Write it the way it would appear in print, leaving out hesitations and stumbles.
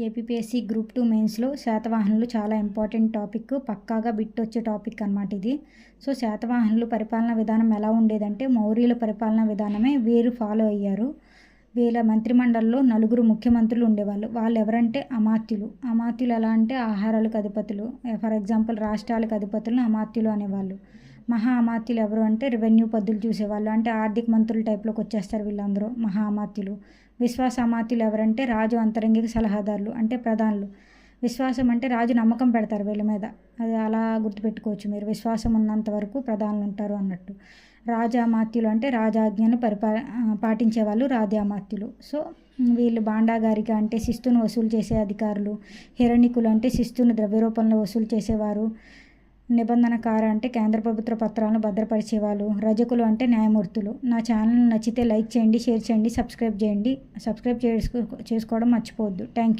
APPSC group 2 మెయిన్స్లో శాతవాహనులు చాలా ఇంపార్టెంట్ టాపిక్, పక్కాగా బిట్ వచ్చే టాపిక్ అనమాట ఇది. సో శాతవాహనులు పరిపాలనా విధానం ఎలా ఉండేదంటే మౌర్యుల పరిపాలనా విధానమే వీరు ఫాలో అయ్యారు. వీళ్ళ మంత్రిమండలిలో 4 ముఖ్యమంత్రులు ఉండేవాళ్ళు. వాళ్ళు ఎవరంటే అమాత్యులు. అమాత్యులు ఎలా అంటే ఆహారాలకు అధిపతులు. ఫర్ ఎగ్జాంపుల్ రాష్ట్రాలకు అధిపతులను అమాత్యులు అనేవాళ్ళు. మహా అమాత్యులు ఎవరు అంటే రెవెన్యూ పద్ధతులు చూసేవాళ్ళు, అంటే ఆర్థిక మంత్రుల టైప్లోకి వచ్చేస్తారు వీళ్ళందరూ మహా అమాత్యులు. విశ్వాస అమాత్యులు ఎవరంటే రాజు అంతరంగిక సలహాదారులు, అంటే ప్రధానులు. విశ్వాసం అంటే రాజు నమ్మకం పెడతారు వీళ్ళ మీద, అది అలా గుర్తుపెట్టుకోవచ్చు మీరు. విశ్వాసం ఉన్నంత వరకు ప్రధానులు ఉంటారు అన్నట్టు. రాజామాత్యులు అంటే రాజాజ్ఞను పాటించేవాళ్ళు రాజామాత్యులు. సో వీళ్ళు భాండాగారిక అంటే శిస్తును వసూలు చేసే అధికారులు. హిరణికులు అంటే శిస్తును ద్రవ్య రూపంలో వసూలు చేసేవారు. నిబంధనకార అంటే కేంద్ర ప్రభుత్వ పత్రాలను భద్రపరిచేవాళ్ళు. రజకులు అంటే న్యాయమూర్తులు. నా ఛానల్ నచ్చితే లైక్ చేయండి, షేర్ చేయండి, సబ్స్క్రైబ్ చేయండి. సబ్స్క్రైబ్ చేసుకోవడం మర్చిపోవద్దు. Thank you.